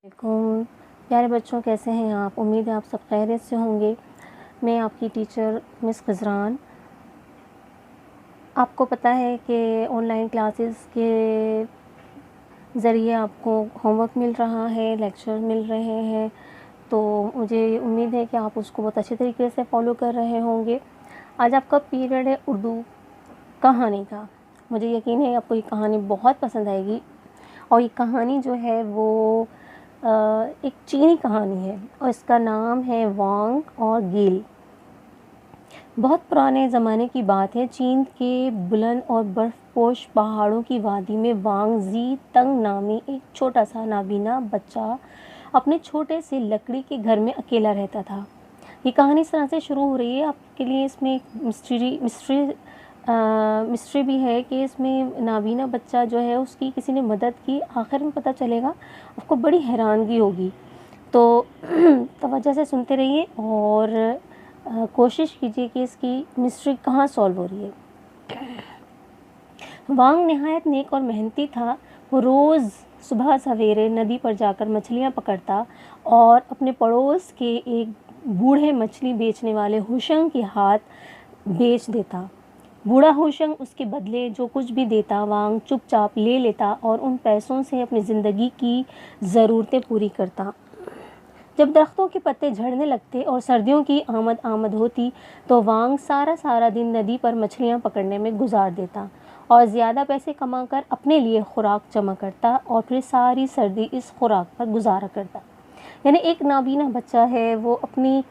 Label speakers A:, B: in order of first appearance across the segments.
A: علیکم پیارے بچوں، کیسے ہیں آپ؟ امید ہے آپ سب خیریت سے ہوں گے۔ میں آپ کی ٹیچر مس خضران۔ آپ کو پتہ ہے کہ آن لائن کلاسز کے ذریعے آپ کو ہوم ورک مل رہا ہے، لیکچر مل رہے ہیں، تو مجھے امید ہے کہ آپ اس کو بہت اچھے طریقے سے فالو کر رہے ہوں گے۔ آج آپ کا پیریڈ ہے اردو کہانی کا۔ مجھے یقین ہے آپ کو یہ کہانی بہت پسند آئے گی، اور یہ کہانی جو ہے وہ ایک چینی کہانی ہے، اور اس کا نام ہے وانگ اور گیل۔ بہت پرانے زمانے کی بات ہے، چین کے بلند اور برف پوش پہاڑوں کی وادی میں وانگ زی تنگ نامی ایک چھوٹا سا نابینا بچہ اپنے چھوٹے سے لکڑی کے گھر میں اکیلا رہتا تھا۔ یہ کہانی اس طرح سے شروع ہو رہی ہے، آپ کے لیے اس میں ایک مسٹری بھی ہے کہ اس میں نابینا بچہ جو ہے اس کی کسی نے مدد کی۔ آخر میں پتہ چلے گا، آپ کو بڑی حیرانگی ہوگی، تو توجہ سے سنتے رہیے اور کوشش کیجیے کہ اس کی مسٹری کہاں سولو ہو رہی ہے۔ وانگ نہایت نیک اور محنتی تھا۔ وہ روز صبح سویرے ندی پر جا کر مچھلیاں پکڑتا اور اپنے پڑوس کے ایک بوڑھے مچھلی بیچنے والے ہوشنگ کے ہاتھ بیچ دیتا۔ بوڑھا ہوشنگ اس کے بدلے جو کچھ بھی دیتا وانگ چپ چاپ لے لیتا اور ان پیسوں سے اپنی زندگی کی ضرورتیں پوری کرتا۔ جب درختوں کے پتے جھڑنے لگتے اور سردیوں کی آمد ہوتی تو وانگ سارا دن ندی پر مچھلیاں پکڑنے میں گزار دیتا اور زیادہ پیسے کما کر اپنے لیے خوراک جمع کرتا اور پھر ساری سردی اس خوراک پر گزارا کرتا۔ یعنی ایک نابینا بچہ ہے، وہ اپنی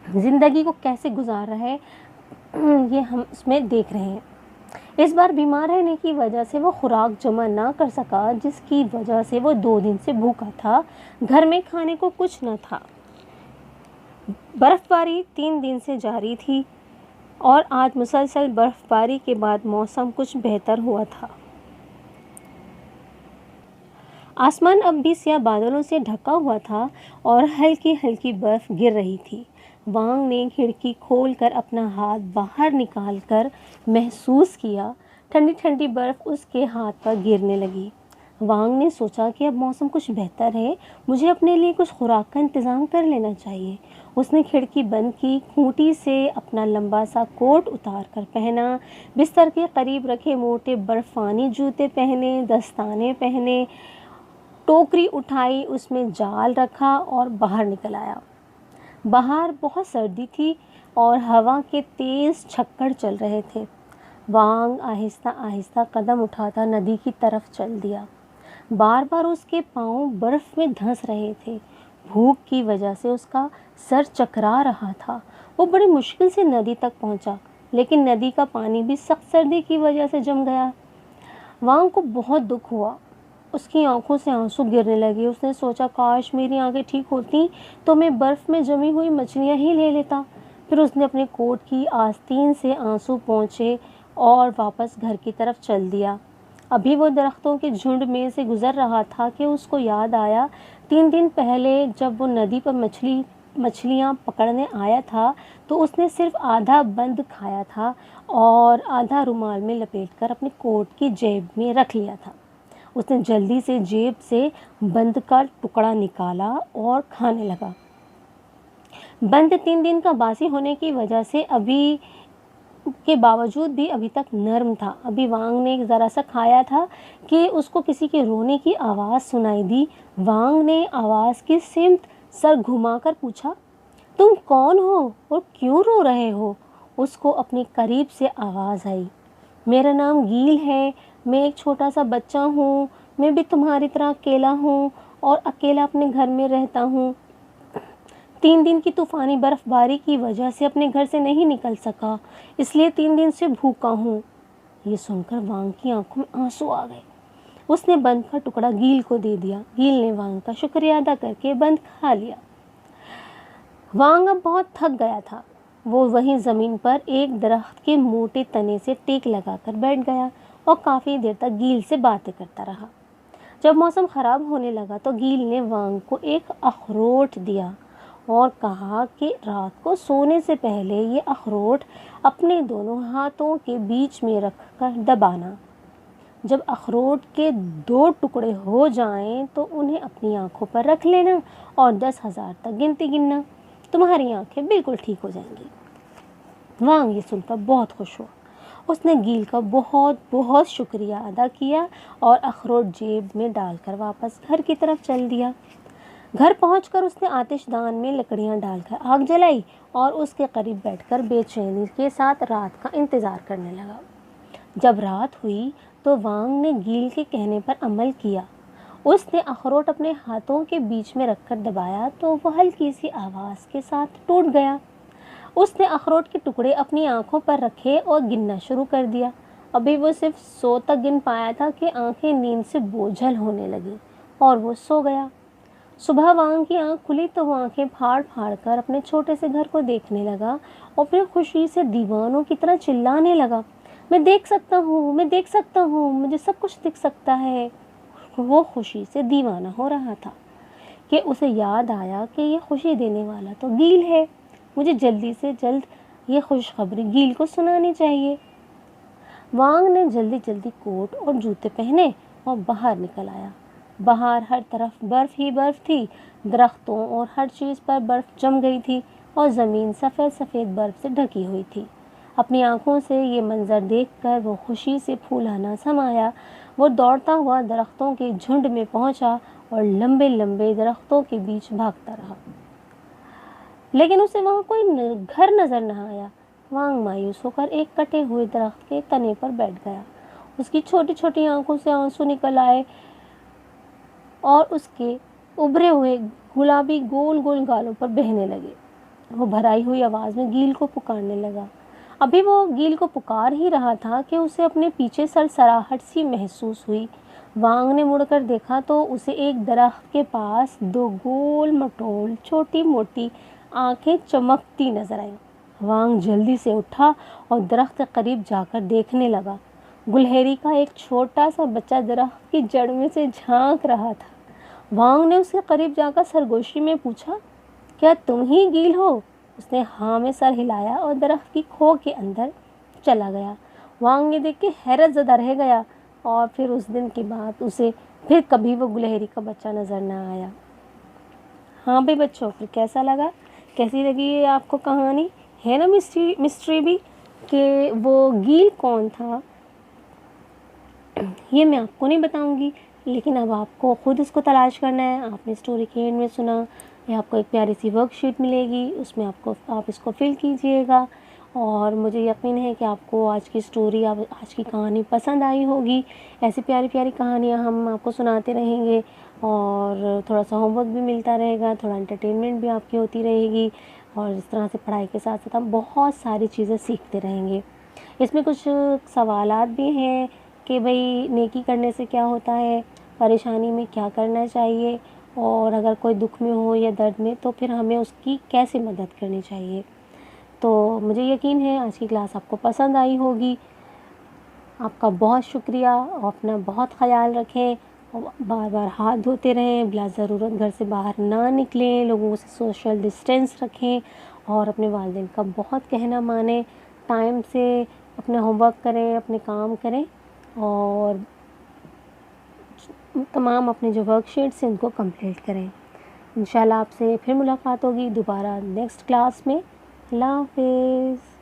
A: زندگی کو کیسے گزار رہا ہے یہ ہم اس میں دیکھ رہے ہیں۔ اس بار بیمار رہنے کی وجہ سے وہ خوراک جمع نہ کر سکا، جس کی وجہ سے وہ 2 دن سے بھوکا تھا۔ گھر میں کھانے کو کچھ نہ تھا۔ برف باری 3 دن سے جاری تھی اور آج مسلسل برف باری کے بعد موسم کچھ بہتر ہوا تھا۔ آسمان اب بھی سیاہ بادلوں سے ڈھکا ہوا تھا اور ہلکی برف گر رہی تھی۔ وانگ نے کھڑکی کھول کر اپنا ہاتھ باہر نکال کر محسوس کیا، ٹھنڈی برف اس کے ہاتھ پر گرنے لگی۔ وانگ نے سوچا کہ اب موسم کچھ بہتر ہے، مجھے اپنے لیے کچھ خوراک کا انتظام کر لینا چاہیے۔ اس نے کھڑکی بند کی، کھوٹی سے اپنا لمبا سا کوٹ اتار کر پہنا، بستر کے قریب رکھے موٹے برفانی جوتے پہنے، دستانے پہنے، ٹوکری اٹھائی، اس میں جال رکھا اور باہر نکل آیا۔ باہر بہت سردی تھی اور ہوا کے تیز جھکڑ چل رہے تھے۔ وانگ آہستہ قدم اٹھاتا ندی کی طرف چل دیا۔ بار اس کے پاؤں برف میں دھنس رہے تھے۔ بھوک کی وجہ سے اس کا سر چکرا رہا تھا۔ وہ بڑی مشکل سے ندی تک پہنچا، لیکن ندی کا پانی بھی سخت سردی کی وجہ سے جم گیا۔ وانگ کو بہت دکھ ہوا، اس کی آنکھوں سے آنسو گرنے لگے۔ اس نے سوچا، کاش میری آنکھیں ٹھیک ہوتی تو میں برف میں جمی ہوئی مچھلیاں ہی لے لیتا۔ پھر اس نے اپنے کوٹ کی آستین سے آنسو پونچھے اور واپس گھر کی طرف چل دیا۔ ابھی وہ درختوں کے جھنڈ میں سے گزر رہا تھا کہ اس کو یاد آیا 3 دن پہلے جب وہ ندی پر مچھلیاں پکڑنے آیا تھا تو اس نے صرف آدھا بند کھایا تھا اور آدھا رومال میں لپیٹ کر اپنے کوٹ کی جیب میں رکھ لیا تھا۔ اس نے جلدی سے جیب سے بند کا ٹکڑا نکالا اور کھانے لگا۔ بند 3 دن کا باسی ہونے کی وجہ سے کے باوجود بھی ابھی تک نرم تھا۔ ابھی وانگ نے ذرا سا کھایا تھا کہ اس کو کسی کے رونے کی آواز سنائی دی۔ وانگ نے آواز کی سمت سر گھما کر پوچھا، تم کون ہو اور کیوں رو رہے ہو؟ اس کو اپنے قریب سے آواز آئی، میرا نام گیل ہے، میں ایک چھوٹا سا بچہ ہوں، میں بھی تمہاری طرح اکیلا ہوں اور اکیلا اپنے گھر میں رہتا ہوں۔ 3 دن کی طوفانی برف باری کی وجہ سے اپنے گھر سے نہیں نکل سکا، اس لیے 3 دن سے بھوکا ہوں۔ یہ سن کر وانگ کی آنکھوں میں آنسو آ گئے۔ اس نے بند کا ٹکڑا گیل کو دے دیا۔ گیل نے وانگ کا شکریہ ادا کر کے بند کھا لیا۔ وانگ اب بہت تھک گیا تھا۔ وہ وہیں زمین پر ایک درخت کے موٹے تنے سے ٹیک لگا کر بیٹھ گیا اور کافی دیر تک گیل سے باتیں کرتا رہا۔ جب موسم خراب ہونے لگا تو گیل نے وانگ کو ایک اخروٹ دیا اور کہا کہ رات کو سونے سے پہلے یہ اخروٹ اپنے دونوں ہاتھوں کے بیچ میں رکھ کر دبانا۔ جب اخروٹ کے 2 ٹکڑے ہو جائیں تو انہیں اپنی آنکھوں پر رکھ لینا اور 10,000 تک گنتی گننا، تمہاری آنکھیں بالکل ٹھیک ہو جائیں گی۔ وانگ یہ سن کر بہت خوش ہوا۔ اس نے گیل کا بہت بہت شکریہ ادا کیا اور اخروٹ جیب میں ڈال کر واپس گھر کی طرف چل دیا۔ گھر پہنچ کر اس نے آتش دان میں لکڑیاں ڈال کر آگ جلائی اور اس کے قریب بیٹھ کر بے چینی کے ساتھ رات کا انتظار کرنے لگا۔ جب رات ہوئی تو وانگ نے گیل کے کہنے پر عمل کیا۔ اس نے اخروٹ اپنے ہاتھوں کے بیچ میں رکھ کر دبایا تو وہ ہلکی سی آواز کے ساتھ ٹوٹ گیا۔ اس نے اخروٹ کے ٹکڑے اپنی آنکھوں پر رکھے اور گننا شروع کر دیا۔ ابھی وہ صرف 100 تک گن پایا تھا کہ آنکھیں نیند سے بوجھل ہونے لگیں اور وہ سو گیا۔ صبح وانگ کی آنکھ کھلی تو وہ آنکھیں پھاڑ پھاڑ کر اپنے چھوٹے سے گھر کو دیکھنے لگا اور پھر خوشی سے دیوانوں کی طرح چلانے لگا، میں دیکھ سکتا ہوں، میں دیکھ سکتا ہوں، مجھے سب کچھ دکھ سکتا ہے۔ وہ خوشی سے دیوانہ ہو رہا تھا کہ اسے یاد آیا کہ یہ خوشی دینے والا تو گیل ہے، مجھے جلدی سے جلد یہ خوشخبری گیل کو سنانی چاہیے۔ وانگ نے جلدی جلدی کوٹ اور جوتے پہنے اور باہر نکل آیا۔ باہر ہر طرف برف ہی برف تھی، درختوں اور ہر چیز پر برف جم گئی تھی اور زمین سفید سفید برف سے ڈھکی ہوئی تھی۔ اپنی آنکھوں سے یہ منظر دیکھ کر وہ خوشی سے پھولا نہ سمایا۔ وہ دوڑتا ہوا درختوں کے جھنڈ میں پہنچا اور لمبے لمبے درختوں کے بیچ بھاگتا رہا، لیکن اسے وہاں کوئی گھر نظر نہ آیا۔ وانگ مایوس ہو کر ایک کٹے ہوئے درخت کے تنے پر بیٹھ گیا۔ اس کی چھوٹی چھوٹی آنکھوں سے آنسو نکل آئے اور اس کے ابھرے ہوئے گلابی گول گول گالوں پر بہنے لگے۔ وہ بھرائی ہوئی آواز میں گیل کو پکارنے لگا۔ ابھی وہ گیل کو پکار ہی رہا تھا کہ اسے اپنے پیچھے سرسراہٹ سی محسوس ہوئی۔ وانگ نے مڑ کر دیکھا تو اسے ایک درخت کے پاس 2 گول مٹول چھوٹی موٹی آنکھیں چمکتی نظر آئیں۔ وانگ جلدی سے اٹھا اور درخت کے قریب جا کر دیکھنے لگا۔ گلہری کا ایک چھوٹا سا بچہ درخت کی جڑ میں سے جھانک رہا تھا۔ وانگ نے اس کے قریب جا کر سرگوشی میں پوچھا، کیا تم ہی گیل ہو؟ اس نے ہاں میں سر ہلایا اور درخت کی کھو کے اندر چلا گیا۔ وانگ یہ دیکھ کے حیرت زدہ رہ گیا اور پھر اس دن کے بعد اسے پھر کبھی وہ گلہری کا بچہ نظر نہ آیا۔ ہاں بھائی بچوں، پھر کیسا لگا؟ کیسی لگی یہ آپ کو کہانی؟ ہے نا مسٹری بھی کہ وہ گیل کون تھا؟ یہ میں آپ کو نہیں بتاؤں گی، لیکن اب آپ کو خود اس کو تلاش کرنا ہے۔ آپ نے اسٹوری کے اینڈ میں سنا، یہ آپ کو ایک پیاری سی ورک شیٹ ملے گی، اس میں آپ اس کو فل کیجئے گا اور مجھے یقین ہے کہ آپ کو آج کی اسٹوری، آج کی کہانی پسند آئی ہوگی۔ ایسی پیاری پیاری کہانیاں ہم آپ کو سناتے رہیں گے اور تھوڑا سا ہوم ورک بھی ملتا رہے گا، تھوڑا انٹرٹینمنٹ بھی آپ کی ہوتی رہے گی اور اس طرح سے پڑھائی کے ساتھ ساتھ ہم بہت ساری چیزیں سیکھتے رہیں گے۔ اس میں کچھ سوالات بھی ہیں کہ بھئی نیکی کرنے سے کیا ہوتا ہے، پریشانی میں کیا کرنا چاہیے اور اگر کوئی دکھ میں ہو یا درد میں تو پھر ہمیں اس کی کیسے مدد کرنی چاہیے۔ تو مجھے یقین ہے آج کی کلاس آپ کو پسند آئی ہوگی۔ آپ کا بہت شکریہ اور اپنا بہت خیال رکھیں اور بار بار ہاتھ دھوتے رہیں، بلا ضرورت گھر سے باہر نہ نکلیں، لوگوں سے سوشل ڈسٹینس رکھیں اور اپنے والدین کا بہت کہنا مانیں، ٹائم سے اپنا ہوم ورک کریں، اپنے کام کریں اور تمام اپنے جو ورک شیٹس ہیں ان کو کمپلیٹ کریں۔ انشاءاللہ آپ سے پھر ملاقات ہوگی دوبارہ نیکسٹ کلاس میں۔ اللہ حافظ۔